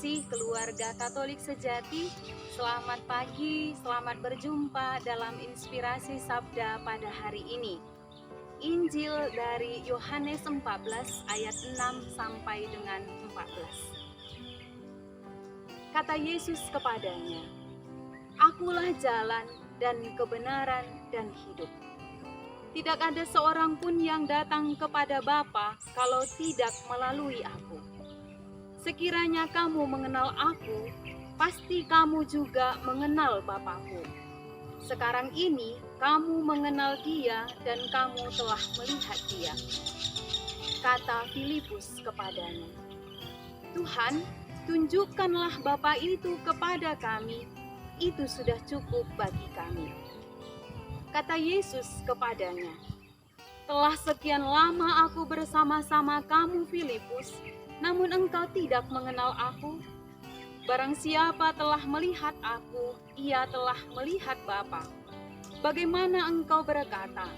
terkasih keluarga Katolik sejati, selamat pagi, selamat berjumpa dalam Inspirasi Sabda pada hari ini. Injil dari Yohanes 14 ayat 6 sampai dengan 14. Kata Yesus kepadanya, "Akulah jalan dan kebenaran dan hidup. Tidak ada seorang pun yang datang kepada Bapa kalau tidak melalui aku. Sekiranya kamu mengenal aku, pasti kamu juga mengenal Bapa-Ku. Sekarang ini kamu mengenal Dia dan kamu telah melihat Dia." Kata Filipus kepadanya, "Tuhan, tunjukkanlah Bapa itu kepada kami, itu sudah cukup bagi kami." Kata Yesus kepadanya, "Telah sekian lama aku bersama-sama kamu, Filipus, namun engkau tidak mengenal aku? Barang siapa telah melihat aku, ia telah melihat Bapa. Bagaimana engkau berkata,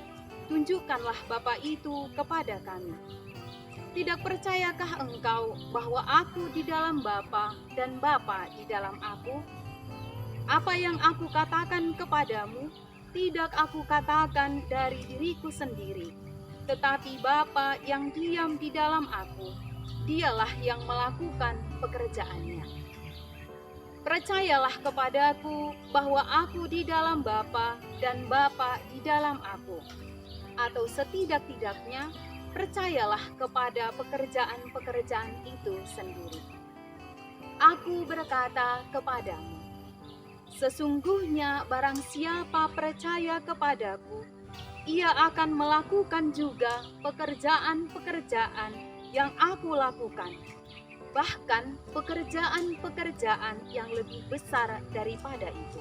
'Tunjukkanlah Bapa itu kepada kami'? Tidak percayakah engkau bahwa aku di dalam Bapa dan Bapa di dalam aku? Apa yang aku katakan kepadamu, tidak aku katakan dari diriku sendiri, tetapi Bapa yang diam di dalam aku, Dialah yang melakukan pekerjaannya. Percayalah kepadaku bahwa aku di dalam Bapa dan Bapa di dalam aku, atau setidak-tidaknya percayalah kepada pekerjaan-pekerjaan itu sendiri. Aku berkata kepadamu, sesungguhnya barang siapa percaya kepadaku, ia akan melakukan juga pekerjaan-pekerjaan yang aku lakukan, bahkan pekerjaan-pekerjaan yang lebih besar daripada itu.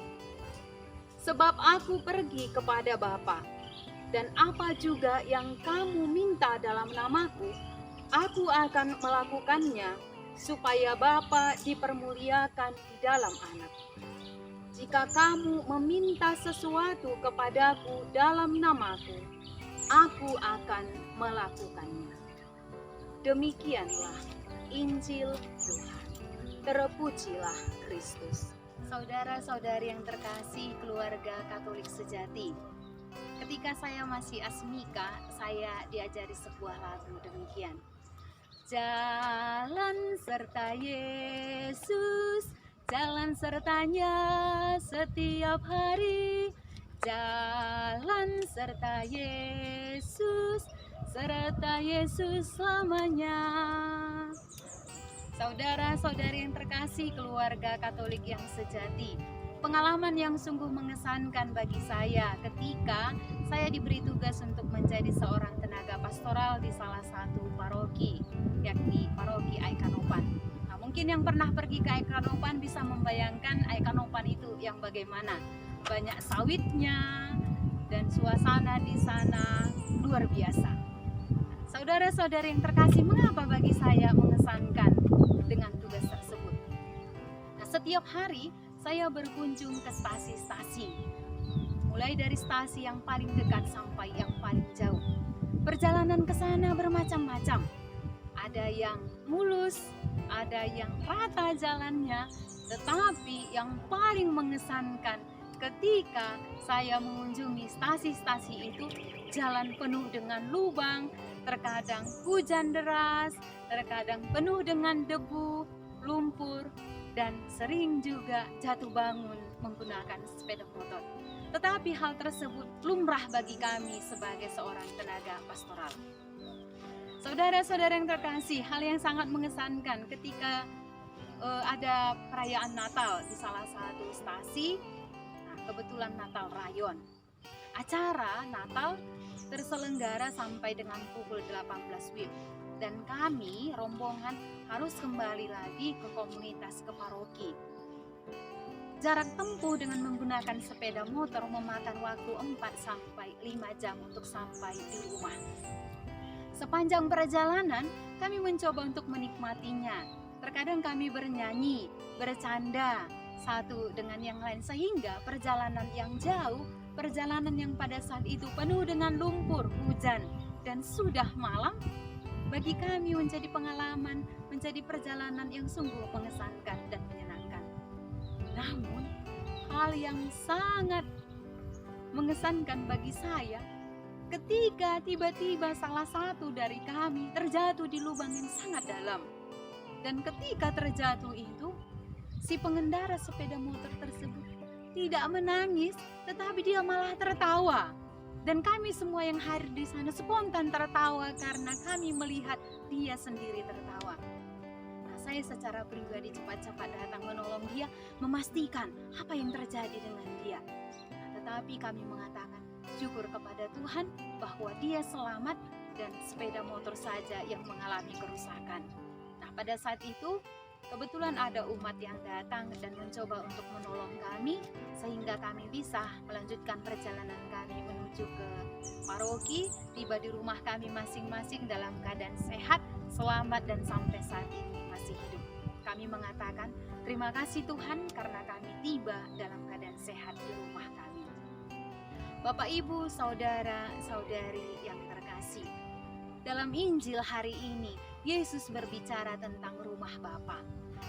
Sebab aku pergi kepada Bapa, dan apa juga yang kamu minta dalam namaku, aku akan melakukannya, supaya Bapa dipermuliakan di dalam Anak. Jika kamu meminta sesuatu kepadaku dalam namaku, aku akan melakukannya." Demikianlah Injil Tuhan. Terpujilah Kristus. Saudara-saudari yang terkasih keluarga Katolik sejati, ketika saya masih asmika, saya diajari sebuah lagu demikian. Jalan serta Yesus, jalan sertanya setiap hari. Jalan serta Yesus, serta Yesus selamanya. Saudara-saudari yang terkasih keluarga Katolik yang sejati, pengalaman yang sungguh mengesankan bagi saya ketika saya diberi tugas untuk menjadi seorang tenaga pastoral di salah satu paroki, yakni paroki Aikanopan. Nah, mungkin yang pernah pergi ke Aikanopan bisa membayangkan Aikanopan itu yang bagaimana. Banyak sawitnya dan suasana di sana luar biasa. Saudara-saudari yang terkasih, mengapa bagi saya mengesankan dengan tugas tersebut? Nah, setiap hari saya berkunjung ke stasi-stasi, mulai dari stasi yang paling dekat sampai yang paling jauh. Perjalanan ke sana bermacam-macam. Ada yang mulus, ada yang rata jalannya, tetapi yang paling mengesankan ketika saya mengunjungi stasi-stasi itu, jalan penuh dengan lubang, terkadang hujan deras, terkadang penuh dengan debu, lumpur, dan sering juga jatuh bangun menggunakan sepeda motor. Tetapi hal tersebut lumrah bagi kami sebagai seorang tenaga pastoral. Saudara-saudara yang terkasih, hal yang sangat mengesankan ketika ada perayaan Natal di salah satu stasi. Kebetulan Natal Rayon. Acara Natal terselenggara sampai dengan pukul 18 WIB. Dan kami, rombongan, harus kembali lagi ke komunitas, ke paroki. Jarak tempuh dengan menggunakan sepeda motor memakan waktu 4-5 jam untuk sampai di rumah. Sepanjang perjalanan, kami mencoba untuk menikmatinya. Terkadang kami bernyanyi, bercanda, satu dengan yang lain, sehingga perjalanan yang jauh, perjalanan yang pada saat itu penuh dengan lumpur, hujan, dan sudah malam, bagi kami menjadi pengalaman, menjadi perjalanan yang sungguh mengesankan dan menyenangkan. Namun, hal yang sangat mengesankan bagi saya ketika tiba-tiba salah satu dari kami terjatuh di lubang yang sangat dalam. Dan ketika terjatuh itu, si pengendara sepeda motor tersebut tidak menangis, tetapi dia malah tertawa. Dan kami semua yang hadir di sana spontan tertawa karena kami melihat dia sendiri tertawa. Nah, saya secara pribadi cepat-cepat datang menolong dia, memastikan apa yang terjadi dengan dia. Nah, tetapi kami mengatakan syukur kepada Tuhan bahwa dia selamat dan sepeda motor saja yang mengalami kerusakan. Nah, pada saat itu kebetulan ada umat yang datang dan mencoba untuk menolong kami sehingga kami bisa melanjutkan perjalanan kami menuju ke paroki, tiba di rumah kami masing-masing dalam keadaan sehat, selamat dan sampai saat ini masih hidup. Kami mengatakan terima kasih Tuhan karena kami tiba dalam keadaan sehat di rumah kami. Bapak, Ibu, saudara, saudari yang terkasih, dalam Injil hari ini Yesus berbicara tentang rumah Bapa.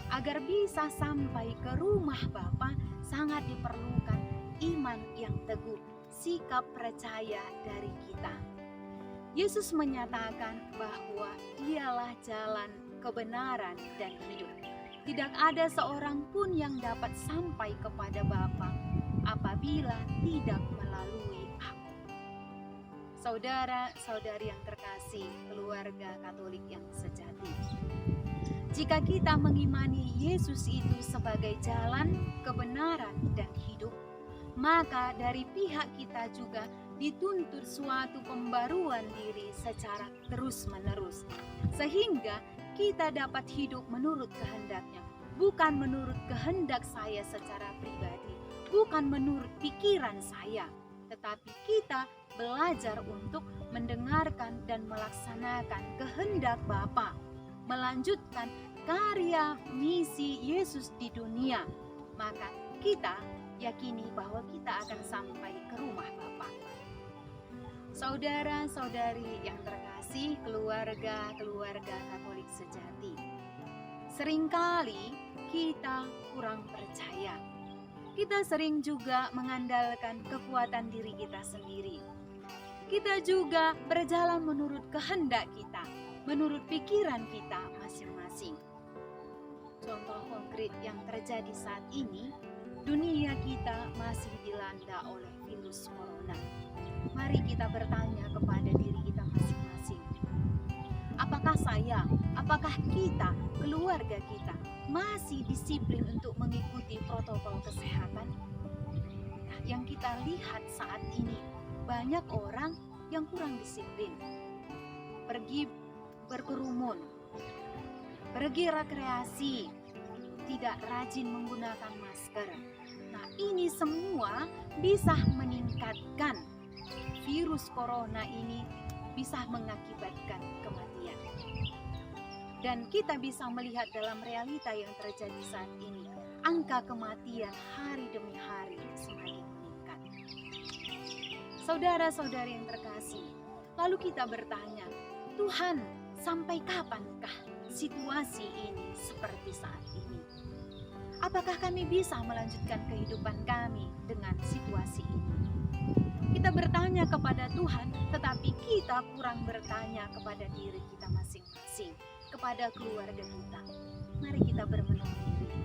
Agar bisa sampai ke rumah Bapa sangat diperlukan iman yang teguh, sikap percaya dari kita. Yesus menyatakan bahwa dialah jalan, kebenaran, dan hidup. Tidak ada seorang pun yang dapat sampai kepada Bapa apabila tidak melalui aku. Saudara-saudari yang terkasih, keluarga Katolik yang sejati, jika kita mengimani Yesus itu sebagai jalan, kebenaran, dan hidup, maka dari pihak kita juga dituntut suatu pembaruan diri secara terus-menerus, sehingga kita dapat hidup menurut kehendaknya, bukan menurut kehendak saya secara pribadi, bukan menurut pikiran saya, tetapi kita belajar untuk mendengarkan dan melaksanakan kehendak Bapa, melanjutkan karya misi Yesus di dunia, maka kita yakini bahwa kita akan sampai ke rumah Bapa. Saudara-saudari yang terkasih, keluarga Katolik sejati, seringkali kita kurang percaya. Kita sering juga mengandalkan kekuatan diri kita sendiri. Kita juga berjalan menurut kehendak kita, menurut pikiran kita masing-masing. Contoh konkret yang terjadi saat ini, dunia kita masih dilanda oleh virus corona. Mari kita bertanya kepada diri kita masing-masing. Apakah saya, apakah kita, keluarga kita masih disiplin untuk mengikuti protokol kesehatan? Nah, yang kita lihat saat ini, banyak orang yang kurang disiplin. Pergi berkerumun, pergi rekreasi, tidak rajin menggunakan masker. Nah, ini semua bisa meningkatkan virus corona ini, bisa mengakibatkan kematian. Dan kita bisa melihat dalam realita yang terjadi saat ini, angka kematian hari demi hari semakin meningkat. Saudara-saudari yang terkasih, lalu kita bertanya, Tuhan, sampai kapankah situasi ini seperti saat ini? Apakah kami bisa melanjutkan kehidupan kami dengan situasi ini? Kita bertanya kepada Tuhan, tetapi kita kurang bertanya kepada diri kita masing-masing, kepada keluarga kita. Mari kita bermenung diri.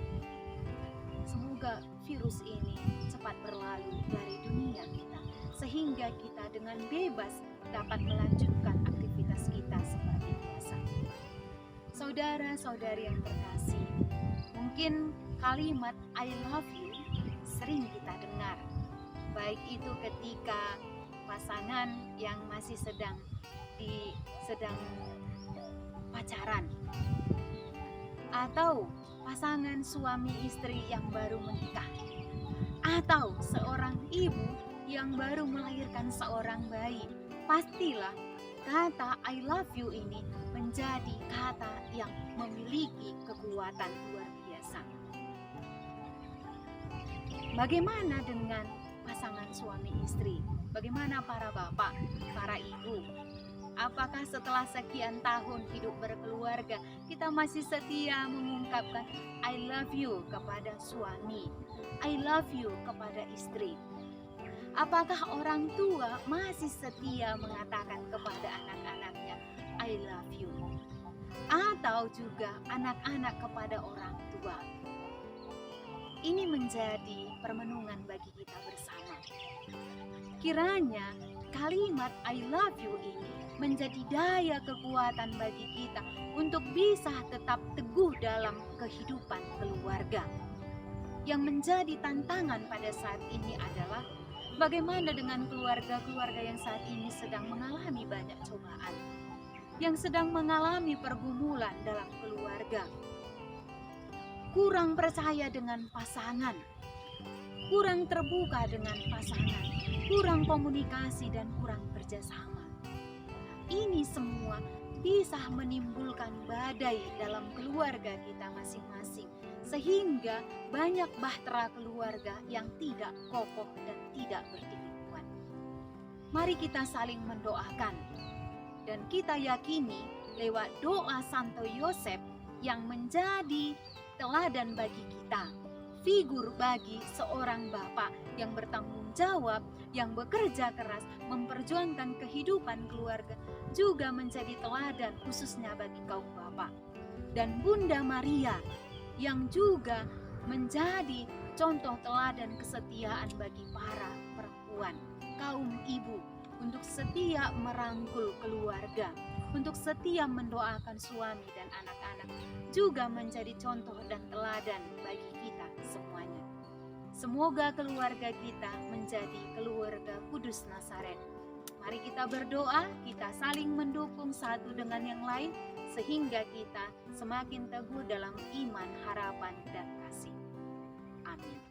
Semoga virus ini cepat berlalu dari dunia kita, sehingga kita dengan bebas dapat melanjutkan aktivitas kita seperti biasa. Saudara-saudari yang terkasih, mungkin kalimat I love you sering kita dengar, baik itu ketika pasangan yang masih sedang pacaran, atau pasangan suami istri yang baru menikah, atau seorang ibu yang baru melahirkan seorang bayi. Pastilah kata I love you ini menjadi kata yang memiliki kekuatan luar biasa. Bagaimana dengan pasangan suami istri? Bagaimana para bapak, para ibu? Apakah setelah sekian tahun hidup berkeluarga, kita masih setia mengungkapkan I love you kepada suami, I love you kepada istri? Apakah orang tua masih setia mengatakan kepada anak-anaknya I love you? Atau juga anak-anak kepada orang tua? Ini menjadi permenungan bagi kita bersama. Kiranya kalimat I love you ini menjadi daya kekuatan bagi kita untuk bisa tetap teguh dalam kehidupan keluarga. Yang menjadi tantangan pada saat ini adalah bagaimana dengan keluarga-keluarga yang saat ini sedang mengalami banyak cobaan, yang sedang mengalami pergumulan dalam keluarga, kurang percaya dengan pasangan, kurang terbuka dengan pasangan, kurang komunikasi dan kurang kerjasama. Ini semua bisa menimbulkan badai dalam keluarga kita masing-masing, sehingga banyak bahtera keluarga yang tidak kokoh dan tidak berdiri kuat. Mari kita saling mendoakan, dan kita yakini lewat doa Santo Yosef yang menjadi teladan bagi kita, figur bagi seorang bapak yang bertanggung jawab, yang bekerja keras, memperjuangkan kehidupan keluarga, juga menjadi teladan khususnya bagi kaum bapak. Dan Bunda Maria yang juga menjadi contoh teladan kesetiaan bagi para perempuan, kaum ibu, untuk setia merangkul keluarga, untuk setia mendoakan suami dan anak-anak, juga menjadi contoh dan teladan bagi kita semuanya. Semoga keluarga kita menjadi keluarga kudus Nazaret. Mari kita berdoa, kita saling mendukung satu dengan yang lain, sehingga kita semakin teguh dalam iman, harapan, dan kasih. Amin.